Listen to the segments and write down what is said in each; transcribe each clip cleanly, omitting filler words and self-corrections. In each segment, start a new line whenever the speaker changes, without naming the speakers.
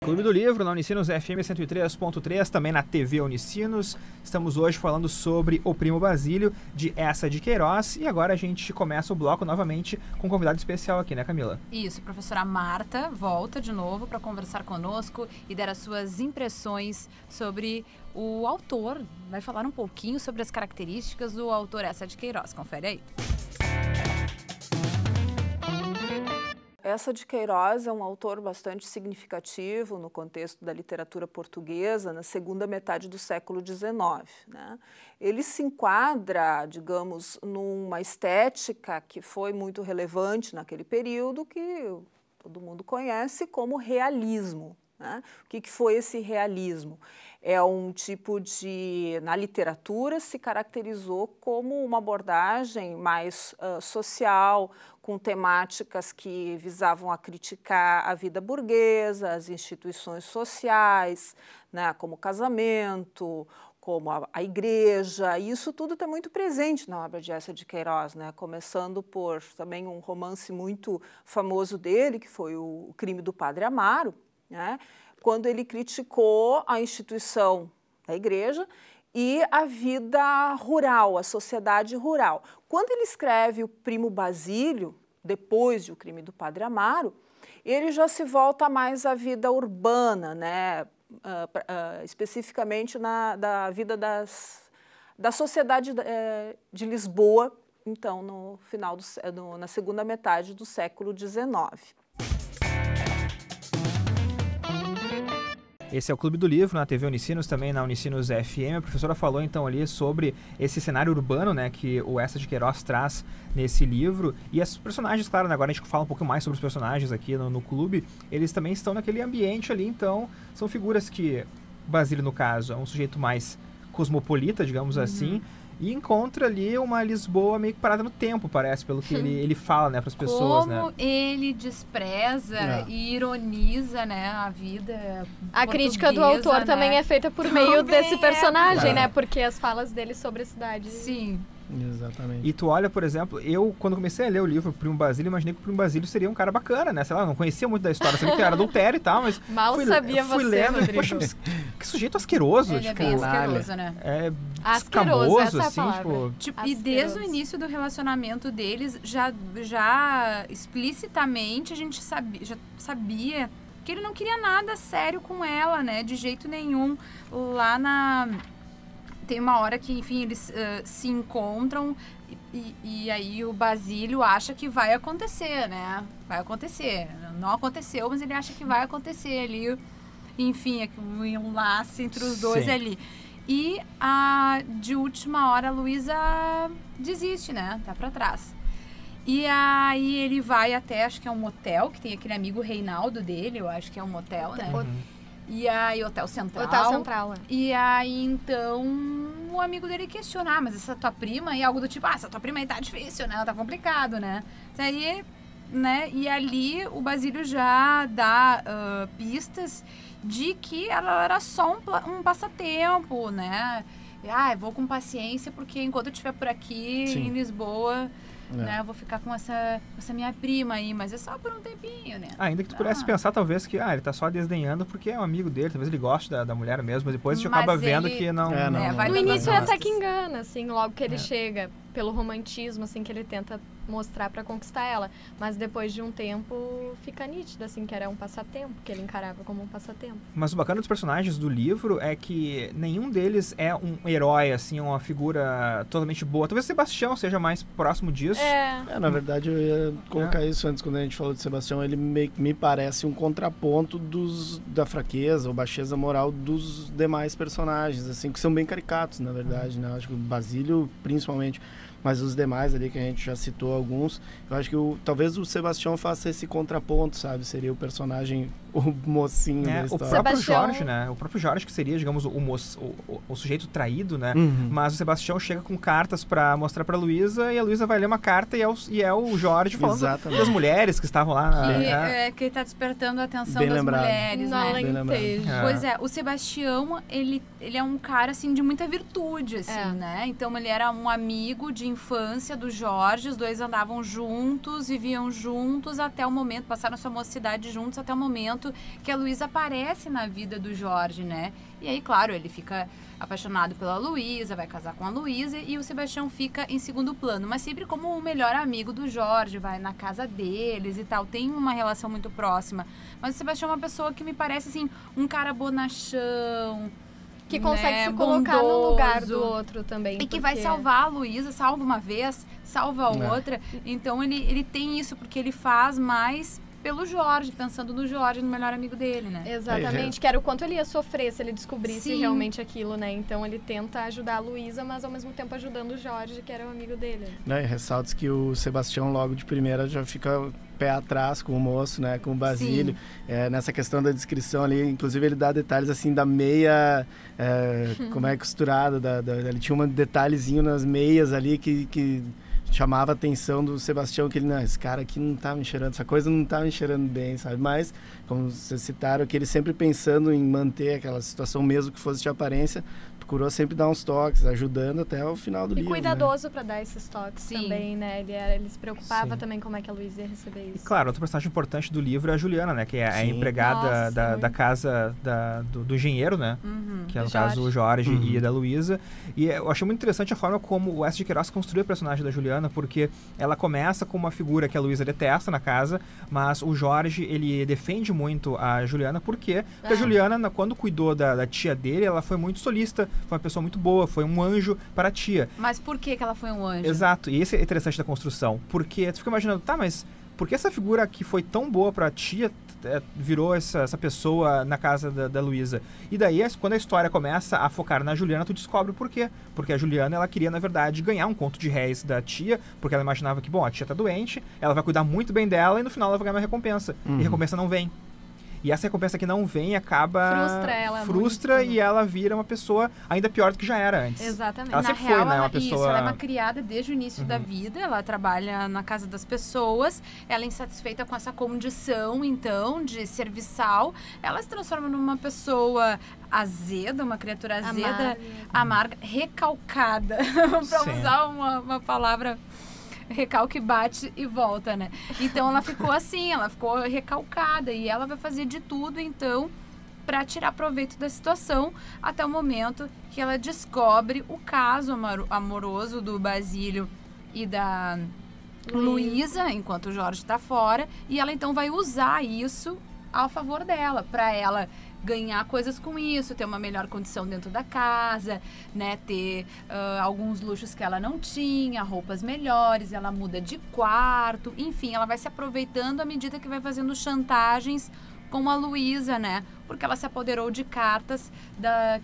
Clube do Livro, na Unicinos FM 103.3, também na TV Unicinos. Estamos hoje falando sobre O Primo Basílio, de Eça de Queiroz. E agora a gente começa o bloco novamente com um convidado especial aqui, né, Camila?
Isso, a professora Marta volta de novo para conversar conosco e dar as suas impressões sobre o autor. Vai falar um pouquinho sobre as características do autor Eça de Queiroz. Confere aí.
Eça de Queiroz é um autor bastante significativo no contexto da literatura portuguesa na segunda metade do século XIX, né? Ele se enquadra, digamos, numa estética que foi muito relevante naquele período, que todo mundo conhece como realismo, né? O que foi esse realismo? É um tipo de, na literatura, se caracterizou como uma abordagem mais social, com temáticas que visavam a criticar a vida burguesa, as instituições sociais, né, como o casamento, como a igreja. E isso tudo está muito presente na obra de Eça de Queiroz, né? Começando por também um romance muito famoso dele, que foi o Crime do Padre Amaro, né? Quando ele criticou a instituição da igreja e a vida rural, a sociedade rural. Quando ele escreve o Primo Basílio, depois de O Crime do Padre Amaro, ele já se volta mais à vida urbana, né? Especificamente da vida da sociedade de Lisboa, então, no final na segunda metade do século XIX.
Esse é o Clube do Livro, na TV Unicinos, também na Unicinos FM. A professora falou então ali sobre esse cenário urbano, né, que o Eça de Queiroz traz nesse livro. E os personagens, claro, né, agora a gente fala um pouco mais sobre os personagens aqui no clube, eles também estão naquele ambiente ali, então são figuras que, Basílio no caso, é um sujeito mais cosmopolita, digamos assim, e encontra ali uma Lisboa meio que parada no tempo, parece, pelo que ele fala, né, para as pessoas, né?
Como ele despreza e ironiza, né, a vida
A crítica do autor, né, também é feita por meio desse personagem, né? Porque as falas dele sobre a cidade...
Sim.
Exatamente.
E tu olha, por exemplo, eu, quando comecei a ler o livro Primo Basílio, imaginei que o Primo Basílio seria um cara bacana, né? Sei lá, não conhecia muito da história, sabia que era adultério e tal, mas...
Mal sabia
fui
você,
lendo,
Rodrigo.
poxa, que sujeito asqueroso.
Ele
tipo,
é bem asqueroso, né?
É
asqueroso,
escamoso,
essa é a
assim,
palavra.
E desde o início do relacionamento deles, já explicitamente a gente já sabia que ele não queria nada sério com ela, né? De jeito nenhum. Tem uma hora que, enfim, eles se encontram e aí o Basílio acha que vai acontecer, né? Vai acontecer. Não aconteceu, mas ele acha que vai acontecer ali. Enfim, um laço entre os dois ali. E de última hora a Luísa desiste, né? Tá pra trás. E aí ele vai até, acho que é um motel, que tem aquele amigo Reinaldo dele, eu acho que é um motel, né? E aí, Hotel Central.
Hotel Central, é.
E aí, então, o amigo dele questiona, mas essa tua prima, e algo do tipo, essa tua prima aí tá difícil, né? Tá complicado, né? Aí, né? E ali o Basílio já dá pistas de que ela era só um passatempo, né? Eu vou com paciência, porque enquanto eu estiver por aqui, em Lisboa... Né, eu vou ficar com essa minha prima aí, mas é só por um tempinho, né?
Ainda que tu pudesse pensar, talvez, que ele tá só desdenhando porque é um amigo dele, talvez ele goste da mulher mesmo, mas depois a gente acaba vendo que não...
No início até que engana, assim, logo que ele chega, pelo romantismo, assim, que ele tenta mostrar pra conquistar ela, mas depois de um tempo fica nítido, assim, que era um passatempo, que ele encarava como um passatempo. Mas
o bacana dos personagens do livro é que nenhum deles é um herói, assim, uma figura totalmente boa. Talvez o Sebastião seja mais próximo disso.
Na verdade, eu ia colocar isso antes, quando a gente falou de Sebastião, ele me parece um contraponto da fraqueza ou baixeza moral dos demais personagens, assim, que são bem caricatos, na verdade, né? Eu acho que o Basílio, principalmente, mas os demais ali que a gente já citou alguns, eu acho que talvez o Sebastião faça esse contraponto, sabe? Seria o personagem, o mocinho da história.
O próprio Jorge, né? O próprio Jorge que seria, digamos, o sujeito traído, né? Mas o Sebastião chega com cartas pra mostrar pra Luísa e a Luísa vai ler uma carta e é o Jorge falando das mulheres que estavam lá.
Que ele tá despertando a atenção
bem
das
lembrado.
mulheres, né?
Pois
é, o Sebastião, ele é um cara, assim, de muita virtude, assim, né? Então ele era um amigo de infância do Jorge, os dois andavam juntos, viviam juntos até o momento, passaram sua mocidade juntos até o momento que a Luísa aparece na vida do Jorge, né? E aí, claro, ele fica apaixonado pela Luísa, vai casar com a Luísa e o Sebastião fica em segundo plano, mas sempre como o melhor amigo do Jorge, vai na casa deles e tal, tem uma relação muito próxima. Mas o Sebastião é uma pessoa que me parece, assim, um cara bonachão,
que consegue
né,
se colocar no lugar do
bondoso.
outro também.
E que vai salvar a Luísa, salva uma vez, salva a outra. Então ele tem isso, porque ele faz mais pelo Jorge, pensando no Jorge, no melhor amigo dele, né?
Exatamente, que era o quanto ele ia sofrer se ele descobrisse
Sim.
realmente aquilo, né? Então ele tenta ajudar a Luísa, mas ao mesmo tempo ajudando o Jorge, que era o amigo dele.
Né? E ressalta que o Sebastião logo de primeira já fica pé atrás com o moço, né? Com o Basílio. Nessa questão da descrição ali, inclusive ele dá detalhes assim da meia, como é costurada, ele tinha um detalhezinho nas meias ali que chamava a atenção do Sebastião, que ele, não, esse cara aqui não tá me cheirando, essa coisa não tá me cheirando bem, sabe? Mas, como vocês citaram, que ele sempre pensando em manter aquela situação, mesmo que fosse de aparência, procurou sempre dar uns toques, ajudando até o final do livro.
E cuidadoso para dar esses toques
Sim.
também, né? Ele se preocupava também como é que a Luísa ia receber isso.
E claro, outro personagem importante do livro é a Juliana, né? Que é a
Sim.
empregada
Nossa,
da casa do engenheiro, né? Que é, no
Do
caso, o Jorge
Uhum.
e da Luísa. E eu achei muito interessante a forma como o West de Queiroz construiu a personagem da Juliana, porque ela começa com uma figura que a Luísa detesta na casa, mas o Jorge, ele defende muito a Juliana, por quê? Porque a Juliana, quando cuidou da tia dele, ela foi muito solícita, foi uma pessoa muito boa, foi um anjo para a tia.
Mas por que ela foi um anjo?
Exato, e esse é interessante da construção, porque tu fica imaginando, tá, mas por que essa figura que foi tão boa pra tia virou essa pessoa na casa da Luísa? E daí, quando a história começa a focar na Juliana, tu descobre o porquê. Porque a Juliana, ela queria, na verdade, ganhar um conto de réis da tia, porque ela imaginava que, bom, a tia tá doente, ela vai cuidar muito bem dela e no final ela vai ganhar uma recompensa. E a recompensa não vem. E essa recompensa que não vem acaba...
Frustra ela muito.
E ela vira uma pessoa ainda pior do que já era antes.
Exatamente.
Ela
Na
sempre
real,
foi, né,
ela,
uma pessoa...
isso, ela é uma criada desde o início da vida, ela trabalha na casa das pessoas, ela é insatisfeita com essa condição, então, de serviçal, ela se transforma numa pessoa azeda, uma criatura azeda, amarga, recalcada, pra
Sim.
usar uma palavra... Recalque, bate e volta, né? Então ela ficou assim, ela ficou recalcada e ela vai fazer de tudo, então, para tirar proveito da situação até o momento que ela descobre o caso amoroso do Basílio e da Luísa, enquanto o Jorge está fora, e ela então vai usar isso a favor dela, para ela ganhar coisas com isso, ter uma melhor condição dentro da casa, né, ter alguns luxos que ela não tinha, roupas melhores, ela muda de quarto, enfim, ela vai se aproveitando à medida que vai fazendo chantagens com a Luísa, né, porque ela se apoderou de cartas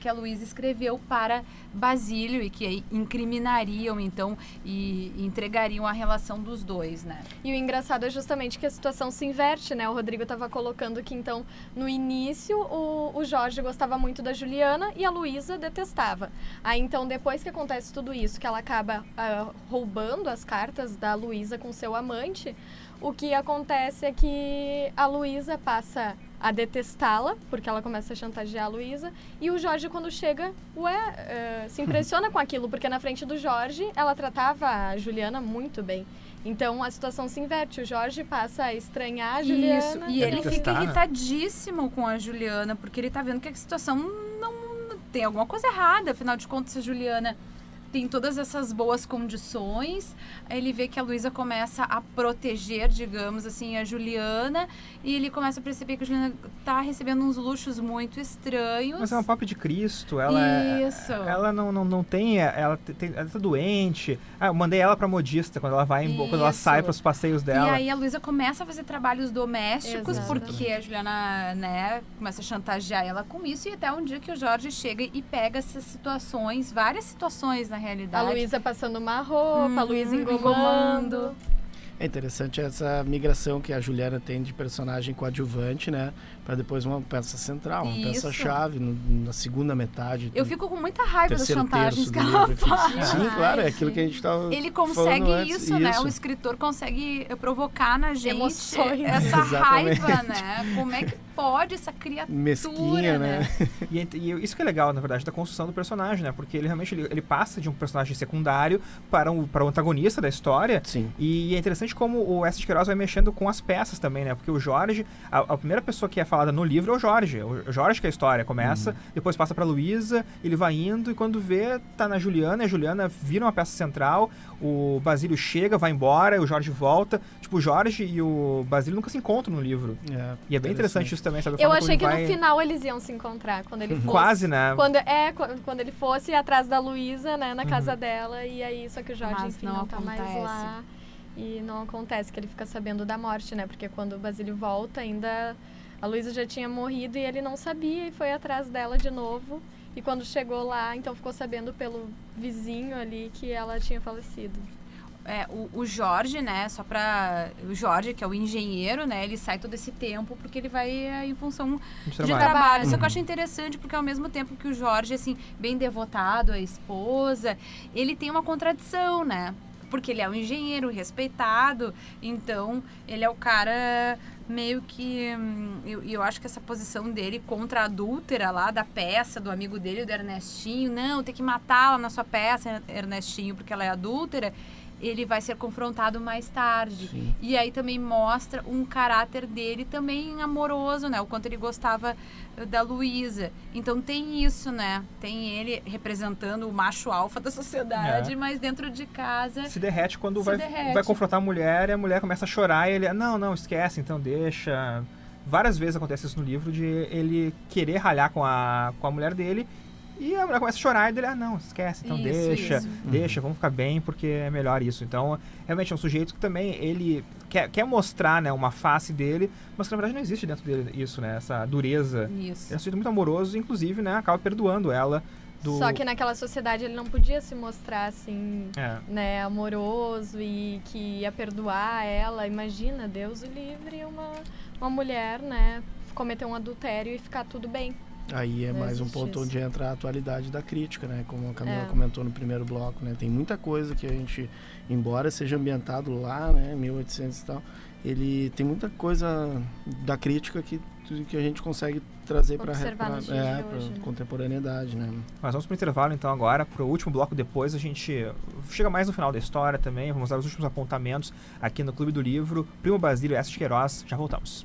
que a Luísa escreveu para Basílio e que aí incriminariam, então, e entregariam a relação dos dois, né.
E o engraçado é justamente que a situação se inverte, né? O Rodrigo estava colocando que, então, no início, o Jorge gostava muito da Juliana e a Luísa detestava. Aí, então, depois que acontece tudo isso, que ela acaba roubando as cartas da Luísa com seu amante, o que acontece é que a Luísa passa a detestá-la, porque ela começa a chantagear a Luísa, e o Jorge, quando chega, se impressiona com aquilo, porque na frente do Jorge, ela tratava a Juliana muito bem. Então, a situação se inverte, o Jorge passa a estranhar a Juliana.
Isso, e ele
detestar,
fica
né?
irritadíssimo com a Juliana, porque ele tá vendo que a situação não tem alguma coisa errada, afinal de contas, a Juliana tem todas essas boas condições, ele vê que a Luísa começa a proteger, digamos assim, a Juliana, e ele começa a perceber que a Juliana tá recebendo uns luxos muito estranhos.
Mas é uma pop de Cristo,
Isso.
ela não tem, ela tá doente. Eu mandei ela pra modista quando ela vai, quando ela
Isso.
sai pros passeios
E
dela.
aí a Luísa começa a fazer trabalhos domésticos,
Exatamente.
porque a Juliana, né, começa a chantagear ela com isso, e até um dia que o Jorge chega e pega essas situações, várias situações na
A
realidade.
Luísa passando uma roupa, a Luísa engomando.
É interessante essa migração que a Juliana tem de personagem coadjuvante, né? Para depois uma peça central, uma
Isso.
peça-chave na segunda metade.
Eu fico com muita raiva das
terceiro
chantagens
terço
que
do
ela
livro, enfim.
faz.
Sim, claro, é aquilo que a gente estava
Ele consegue
antes.
isso, né? O escritor consegue provocar na gente
Emoções.
essa
Exatamente.
raiva, né? Como é que pode essa criatura,
mesquinha, né?
E isso que é legal, na verdade, da construção do personagem, né? Porque ele realmente ele passa de um personagem secundário para o antagonista da história.
Sim.
E é interessante como o S. de Queiroz vai mexendo com as peças também, né? Porque o Jorge, a primeira pessoa que é falada no livro é o Jorge. O Jorge que a história começa, depois passa pra Luísa, ele vai indo e quando vê, tá na Juliana, e a Juliana vira uma peça central, o Basílio chega, vai embora, e o Jorge volta. Tipo, o Jorge e o Basílio nunca se encontram no livro. E é bem interessante isso também, sabe?
Eu achei que no final eles iam se encontrar, quando ele fosse...
Quase, né?
Quando ele fosse atrás da Luísa, né, na casa dela, e aí, só que o Jorge,
Mas
enfim,
não
não tá mais
acontece.
lá. E não acontece, que ele fica sabendo da morte, né? Porque quando o Basílio volta, ainda a Luísa já tinha morrido e ele não sabia e foi atrás dela de novo. E quando chegou lá, então ficou sabendo pelo vizinho ali que ela tinha falecido.
O Jorge, né, o Jorge, que é o engenheiro, né, ele sai todo esse tempo porque ele vai em função de trabalho. Só que eu acho interessante porque ao mesmo tempo que o Jorge, assim, bem devotado à esposa, ele tem uma contradição, né? Porque ele é um engenheiro respeitado, então ele é o cara meio que... Eu acho que essa posição dele contra a adúltera lá da peça, do amigo dele, do Ernestinho, não, tem que matá-la na sua peça, Ernestinho, porque ela é adúltera, ele vai ser confrontado mais tarde.
Sim.
E aí também mostra um caráter dele também amoroso, né? O quanto ele gostava da Luísa. Então tem isso, né? Tem ele representando o macho alfa da sociedade, mas dentro de casa...
Se derrete quando vai confrontar a mulher, e a mulher começa a chorar, e ele... Não, esquece, então deixa... Várias vezes acontece isso no livro, de ele querer ralhar com a mulher dele, e a mulher começa a chorar e ele, não, esquece, então deixa, vamos ficar bem, porque é melhor isso. Então, realmente é um sujeito que também, ele quer mostrar, né, uma face dele, mas que na verdade não existe dentro dele isso, né, essa dureza.
Isso.
É um sujeito muito amoroso, inclusive, né, acaba perdoando ela.
Só que naquela sociedade ele não podia se mostrar assim, né, amoroso e que ia perdoar ela. Imagina, Deus o livre, uma mulher, né, cometer um adultério e ficar tudo bem.
Aí é mais um ponto onde entra a atualidade da crítica, né? Como a Camila comentou no primeiro bloco, né? Tem muita coisa que a gente, embora seja ambientado lá, né, 1800 e tal, ele tem muita coisa da crítica que a gente consegue trazer para a contemporaneidade, né?
Mas vamos para o intervalo então agora, para o último bloco depois, a gente chega mais no final da história também, vamos dar os últimos apontamentos aqui no Clube do Livro. Primo Basílio, S. de Queiroz, já voltamos.